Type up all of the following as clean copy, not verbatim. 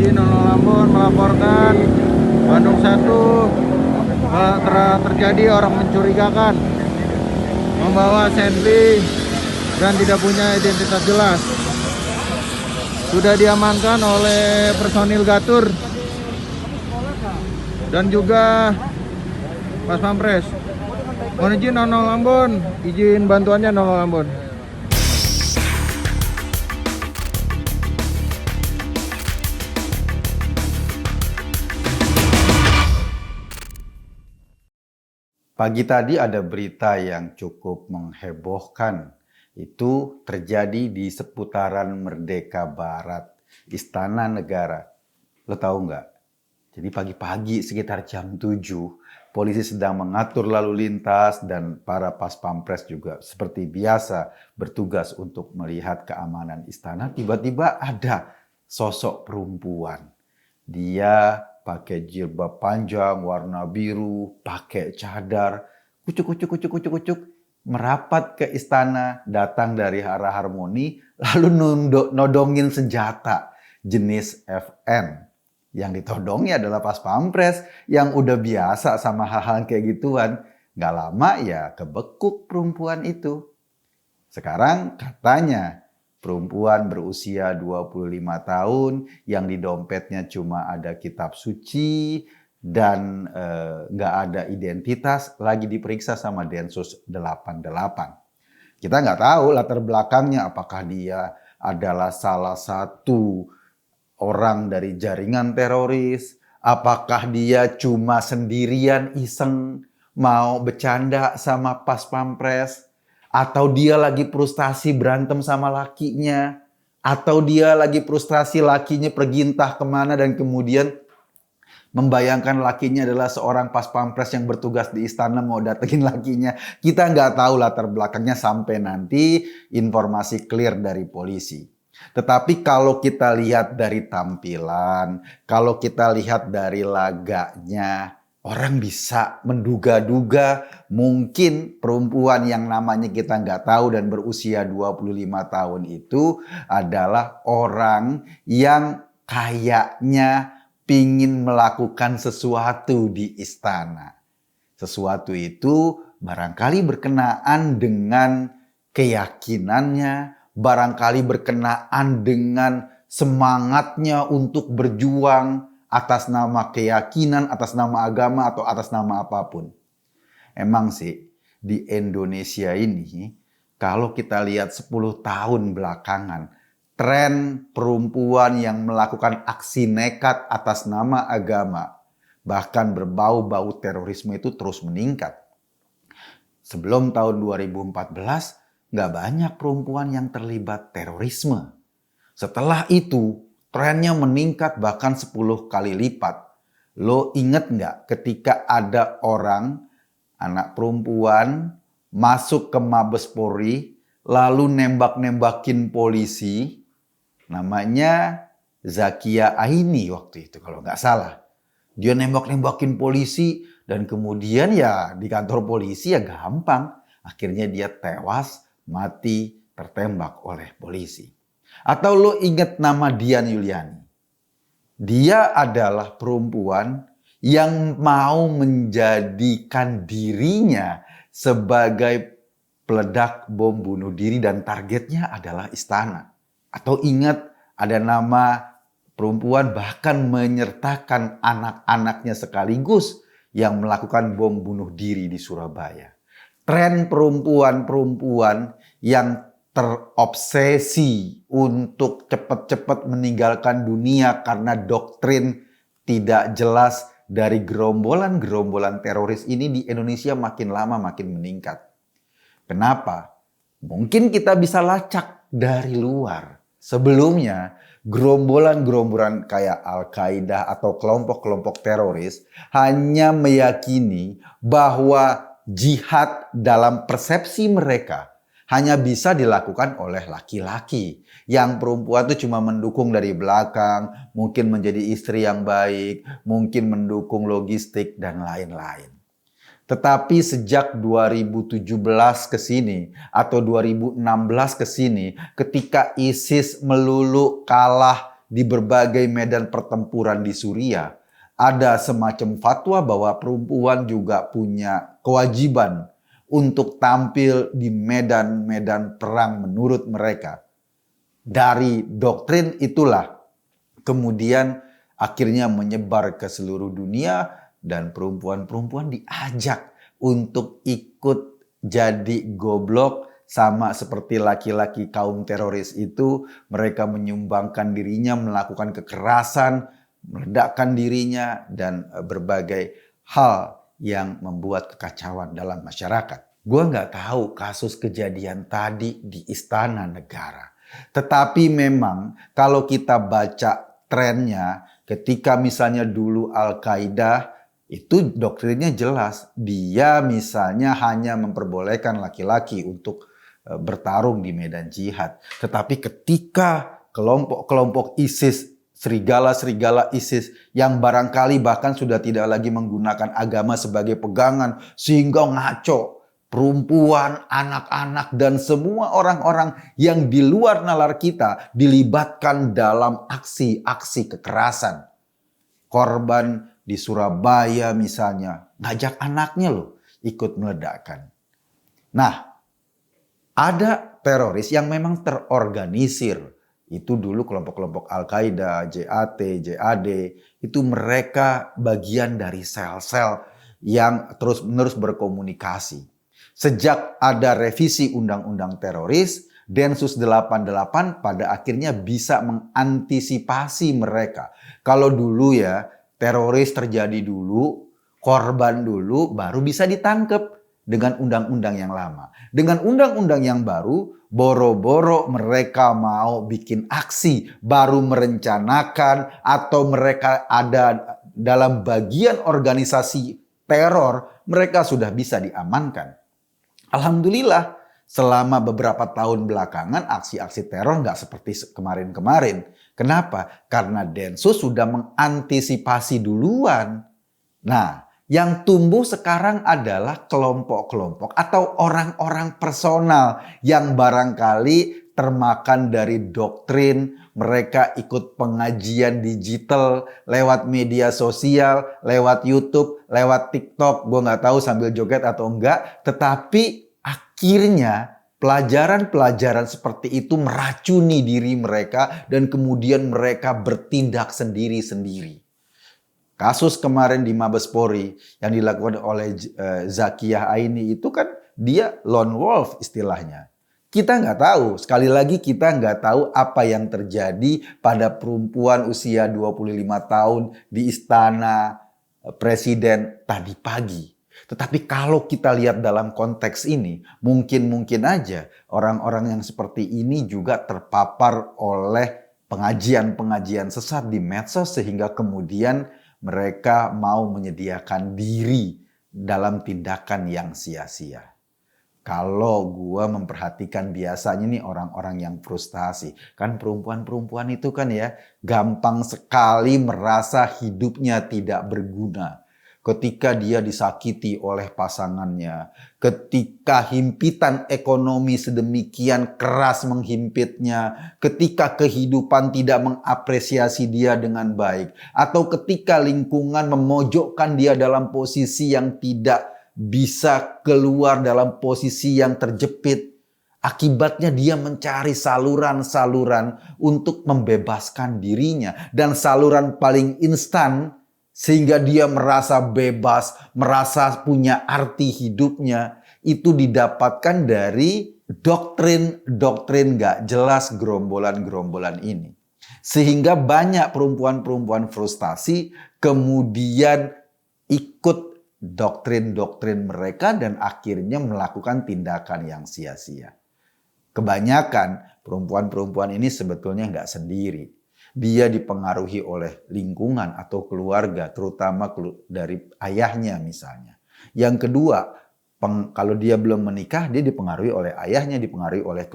izin Ambon melaporkan Bandung 1 terjadi orang mencurigakan membawa senpi dan tidak punya identitas jelas. Sudah diamankan oleh personil Gatur dan juga Pas Pampres. Mohon izin Ambon, izin bantuannya Ambon. Pagi tadi ada berita yang cukup menghebohkan. Itu terjadi di seputaran Merdeka Barat, Istana Negara. Lo tahu nggak? Jadi pagi-pagi sekitar jam 7, polisi sedang mengatur lalu lintas dan para pas pampres juga seperti biasa bertugas untuk melihat keamanan istana. Tiba-tiba ada sosok perempuan. Dia pakai jilbab panjang warna biru, pakai cadar, kucuk, merapat ke istana, datang dari arah Harmoni, lalu nodongin senjata jenis FN. Yang ditodongnya adalah pas pampres yang udah biasa sama hal-hal kayak gituan. Gak lama ya kebekuk perempuan itu. Sekarang katanya perempuan berusia 25 tahun yang di dompetnya cuma ada kitab suci dan nggak ada identitas lagi diperiksa sama Densus 88. Kita nggak tahu latar belakangnya, apakah dia adalah salah satu orang dari jaringan teroris, apakah dia cuma sendirian iseng mau bercanda sama pas pampres, atau dia lagi frustasi berantem sama lakinya, atau dia lagi frustasi lakinya pergi entah kemana dan kemudian membayangkan lakinya adalah seorang pas pampres yang bertugas di istana mau datengin lakinya. Kita nggak tahu latar belakangnya sampai nanti informasi clear dari polisi. Tetapi kalau kita lihat dari tampilan, kalau kita lihat dari laganya, orang bisa menduga-duga mungkin perempuan yang namanya kita nggak tahu dan berusia 25 tahun itu adalah orang yang kayaknya pingin melakukan sesuatu di istana. Sesuatu itu barangkali berkenaan dengan keyakinannya, barangkali berkenaan dengan semangatnya untuk berjuang atas nama keyakinan, atas nama agama, atau atas nama apapun. Emang sih, di Indonesia ini, kalau kita lihat 10 tahun belakangan, tren perempuan yang melakukan aksi nekat atas nama agama, bahkan berbau-bau terorisme itu terus meningkat. Sebelum tahun 2014, nggak banyak perempuan yang terlibat terorisme. Setelah itu, trennya meningkat bahkan 10 kali lipat. Lo inget nggak ketika ada orang, anak perempuan, masuk ke Mabes Polri, lalu nembak-nembakin polisi, namanya Zakia Aini waktu itu kalau nggak salah. Dia nembak-nembakin polisi dan kemudian ya di kantor polisi ya gampang. Akhirnya dia tewas, mati tertembak oleh polisi. Atau lo ingat nama Dian Yuliani? Dia adalah perempuan yang mau menjadikan dirinya sebagai peledak bom bunuh diri dan targetnya adalah istana. Atau ingat ada nama perempuan bahkan menyertakan anak-anaknya sekaligus yang melakukan bom bunuh diri di Surabaya. Tren perempuan-perempuan yang terobsesi untuk cepat-cepat meninggalkan dunia karena doktrin tidak jelas dari gerombolan-gerombolan teroris ini di Indonesia makin lama makin meningkat. Kenapa? Mungkin kita bisa lacak dari luar. Sebelumnya, gerombolan-gerombolan kayak Al-Qaeda atau kelompok-kelompok teroris hanya meyakini bahwa jihad dalam persepsi mereka hanya bisa dilakukan oleh laki-laki. Yang perempuan itu cuma mendukung dari belakang, mungkin menjadi istri yang baik, mungkin mendukung logistik dan lain-lain. Tetapi sejak 2017 ke sini atau 2016 ke sini, ketika ISIS melulu kalah di berbagai medan pertempuran di Suriah, ada semacam fatwa bahwa perempuan juga punya kewajiban untuk tampil di medan-medan perang menurut mereka. Dari doktrin itulah kemudian akhirnya menyebar ke seluruh dunia dan perempuan-perempuan diajak untuk ikut jadi goblok sama seperti laki-laki kaum teroris itu. Mereka menyumbangkan dirinya, melakukan kekerasan, meledakkan dirinya dan berbagai hal yang membuat kekacauan dalam masyarakat. Gue nggak tahu kasus kejadian tadi di Istana Negara. Tetapi memang kalau kita baca trennya, ketika misalnya dulu Al-Qaeda itu doktrinnya jelas. Dia misalnya hanya memperbolehkan laki-laki untuk bertarung di medan jihad. Tetapi ketika kelompok-kelompok ISIS, serigala-serigala ISIS yang barangkali bahkan sudah tidak lagi menggunakan agama sebagai pegangan sehingga ngaco, perempuan, anak-anak, dan semua orang-orang yang di luar nalar kita dilibatkan dalam aksi-aksi kekerasan. Korban di Surabaya misalnya, ngajak anaknya loh ikut meledakkan. Nah, ada teroris yang memang terorganisir. Itu dulu kelompok-kelompok Al-Qaeda, JAT, JAD, itu mereka bagian dari sel-sel yang terus-menerus berkomunikasi. Sejak ada revisi Undang-Undang Teroris, Densus 88 pada akhirnya bisa mengantisipasi mereka. Kalau dulu ya, teroris terjadi dulu, korban dulu, baru bisa ditangkap dengan undang-undang yang lama. Dengan undang-undang yang baru, boro-boro mereka mau bikin aksi, baru merencanakan, atau mereka ada dalam bagian organisasi teror, mereka sudah bisa diamankan. Alhamdulillah, selama beberapa tahun belakangan aksi-aksi teror nggak seperti kemarin-kemarin. Kenapa? Karena Densus sudah mengantisipasi duluan. Nah, yang tumbuh sekarang adalah kelompok-kelompok atau orang-orang personal yang barangkali termakan dari doktrin. Mereka ikut pengajian digital lewat media sosial, lewat YouTube, lewat TikTok. Gue nggak tahu sambil joget atau enggak. Tetapi akhirnya pelajaran-pelajaran seperti itu meracuni diri mereka dan kemudian mereka bertindak sendiri-sendiri. Kasus kemarin di Mabes Polri yang dilakukan oleh Zakiyah Aini itu kan dia lone wolf istilahnya. Kita nggak tahu, sekali lagi kita nggak tahu apa yang terjadi pada perempuan usia 25 tahun di Istana Presiden tadi pagi. Tetapi kalau kita lihat dalam konteks ini, mungkin aja orang-orang yang seperti ini juga terpapar oleh pengajian-pengajian sesat di medsos sehingga kemudian mereka mau menyediakan diri dalam tindakan yang sia-sia. Kalau gue memperhatikan biasanya nih orang-orang yang frustasi. Kan perempuan-perempuan itu kan ya gampang sekali merasa hidupnya tidak berguna. Ketika dia disakiti oleh pasangannya, ketika himpitan ekonomi sedemikian keras menghimpitnya, ketika kehidupan tidak mengapresiasi dia dengan baik, atau ketika lingkungan memojokkan dia dalam posisi yang tidak bisa keluar dalam posisi yang terjepit, akibatnya dia mencari saluran-saluran untuk membebaskan dirinya, dan saluran paling instan sehingga dia merasa bebas, merasa punya arti hidupnya, itu didapatkan dari doktrin-doktrin gak jelas gerombolan-gerombolan ini. Sehingga banyak perempuan-perempuan frustasi kemudian ikut doktrin-doktrin mereka dan akhirnya melakukan tindakan yang sia-sia. Kebanyakan perempuan-perempuan ini sebetulnya nggak sendiri. Dia dipengaruhi oleh lingkungan atau keluarga, terutama dari ayahnya misalnya. Yang kedua, kalau dia belum menikah, dia dipengaruhi oleh ayahnya, dipengaruhi oleh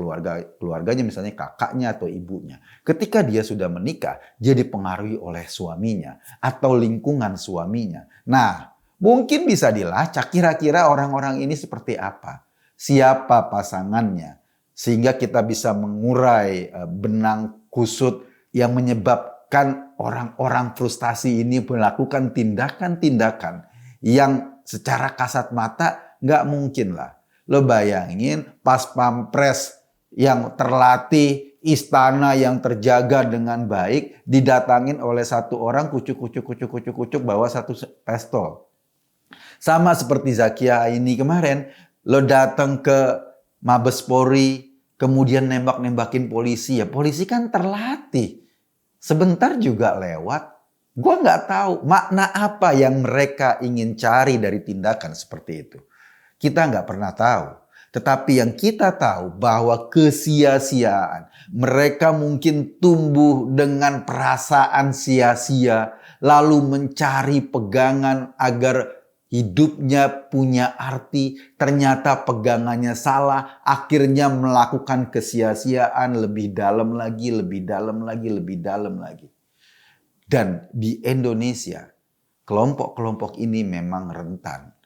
keluarganya, misalnya kakaknya atau ibunya. Ketika dia sudah menikah, dia dipengaruhi oleh suaminya atau lingkungan suaminya. Nah, mungkin bisa dilacak kira-kira orang-orang ini seperti apa, siapa pasangannya, sehingga kita bisa mengurai benang kusut yang menyebabkan orang-orang frustasi ini melakukan tindakan-tindakan yang secara kasat mata nggak mungkin lah. Lo bayangin pas pampres yang terlatih, istana yang terjaga dengan baik, didatangin oleh satu orang kucuk bawa satu pistol. Sama seperti Zakia ini kemarin, lo datang ke Mabes Polri, kemudian nembak-nembakin polisi. Ya polisi kan terlatih. Sebentar juga lewat. Gua nggak tahu makna apa yang mereka ingin cari dari tindakan seperti itu. Kita nggak pernah tahu. Tetapi yang kita tahu bahwa kesia-siaan. Mereka mungkin tumbuh dengan perasaan sia-sia. Lalu mencari pegangan agar hidupnya punya arti. Ternyata pegangannya salah. Akhirnya melakukan kesia-siaan lebih dalam lagi, lebih dalam lagi, lebih dalam lagi. Dan di Indonesia, kelompok-kelompok ini memang rentan.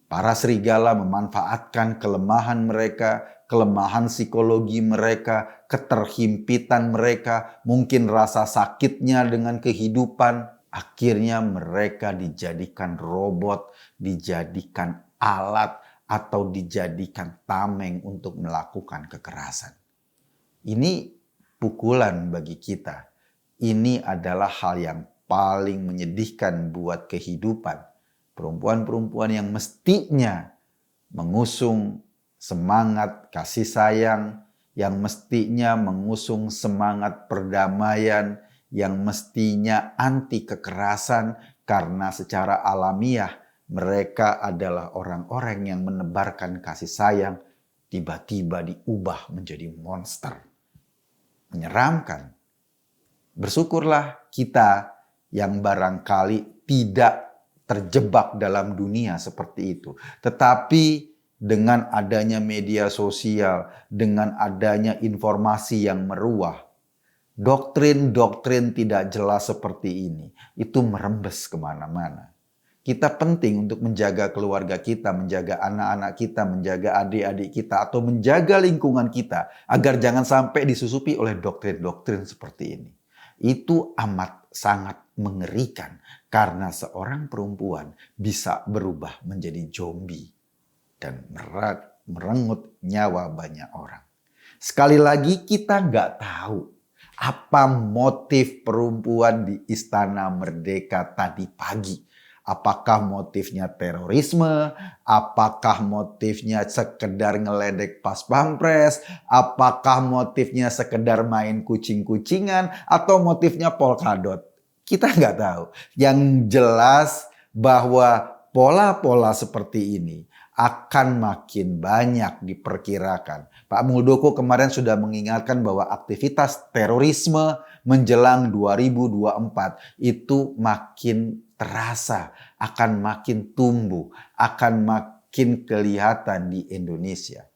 Para serigala memanfaatkan kelemahan mereka, kelemahan psikologi mereka, keterhimpitan mereka, mungkin rasa sakitnya dengan kehidupan. Akhirnya mereka dijadikan robot, dijadikan alat, atau dijadikan tameng untuk melakukan kekerasan. Ini pukulan bagi kita. Ini adalah hal yang paling menyedihkan buat kehidupan. Perempuan-perempuan yang mestinya mengusung semangat kasih sayang, yang mestinya mengusung semangat perdamaian, yang mestinya anti kekerasan karena secara alamiah mereka adalah orang-orang yang menebarkan kasih sayang, tiba-tiba diubah menjadi monster. Menyeramkan. Bersyukurlah kita yang barangkali tidak terjebak dalam dunia seperti itu. Tetapi dengan adanya media sosial, dengan adanya informasi yang meruah, doktrin-doktrin tidak jelas seperti ini, itu merembes kemana-mana. Kita penting untuk menjaga keluarga kita, menjaga anak-anak kita, menjaga adik-adik kita, atau menjaga lingkungan kita, agar jangan sampai disusupi oleh doktrin-doktrin seperti ini. Itu amat sangat mengerikan karena seorang perempuan bisa berubah menjadi zombie dan merenggut nyawa banyak orang. Sekali lagi kita nggak tahu apa motif perempuan di Istana Merdeka tadi pagi. Apakah motifnya terorisme? Apakah motifnya sekedar ngeledek pas pampres? Apakah motifnya sekedar main kucing-kucingan? Atau motifnya polkadot? Kita nggak tahu. Yang jelas bahwa pola-pola seperti ini akan makin banyak diperkirakan. Pak Muldoko kemarin sudah mengingatkan bahwa aktivitas terorisme menjelang 2024 itu makin terasa, akan makin tumbuh, akan makin kelihatan di Indonesia.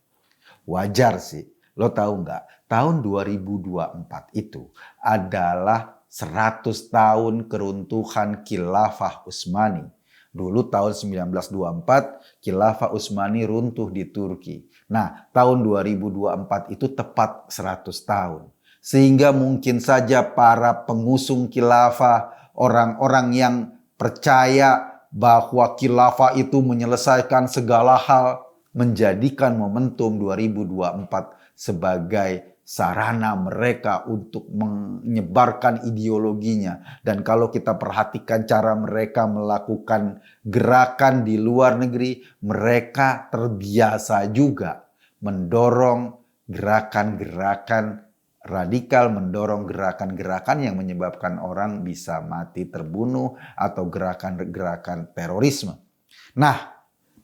Wajar sih, lo tahu nggak? Tahun 2024 itu adalah 100 tahun keruntuhan Khilafah Utsmani. Dulu tahun 1924 Khilafah Utsmani runtuh di Turki. Nah, tahun 2024 itu tepat 100 tahun. Sehingga mungkin saja para pengusung khilafah, orang-orang yang percaya bahwa khilafah itu menyelesaikan segala hal, menjadikan momentum 2024 sebagai sarana mereka untuk menyebarkan ideologinya. Dan kalau kita perhatikan cara mereka melakukan gerakan di luar negeri, mereka terbiasa juga mendorong gerakan-gerakan radikal, mendorong gerakan-gerakan yang menyebabkan orang bisa mati terbunuh atau gerakan-gerakan terorisme. Nah,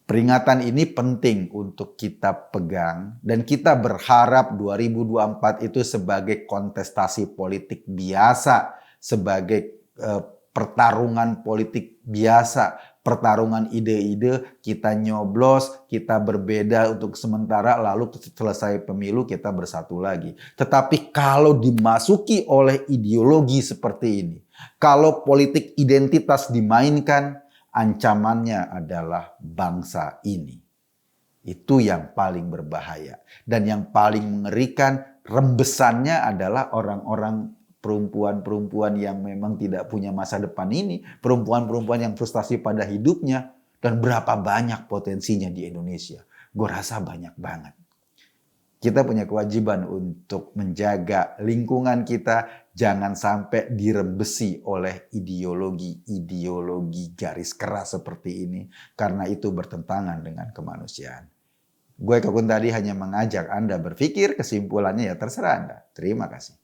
peringatan ini penting untuk kita pegang dan kita berharap 2024 itu sebagai kontestasi politik biasa, sebagai pertarungan politik biasa, pertarungan ide-ide, kita nyoblos, kita berbeda untuk sementara, lalu selesai pemilu kita bersatu lagi. Tetapi kalau dimasuki oleh ideologi seperti ini, kalau politik identitas dimainkan, ancamannya adalah bangsa ini. Itu yang paling berbahaya. Dan yang paling mengerikan, rembesannya adalah orang-orang perempuan-perempuan yang memang tidak punya masa depan ini, perempuan-perempuan yang frustasi pada hidupnya, dan berapa banyak potensinya di Indonesia. Gue rasa banyak banget. Kita punya kewajiban untuk menjaga lingkungan kita jangan sampai dirembesi oleh ideologi-ideologi garis keras seperti ini, karena itu bertentangan dengan kemanusiaan. Gue Kekun tadi hanya mengajak Anda berpikir, kesimpulannya ya terserah Anda. Terima kasih.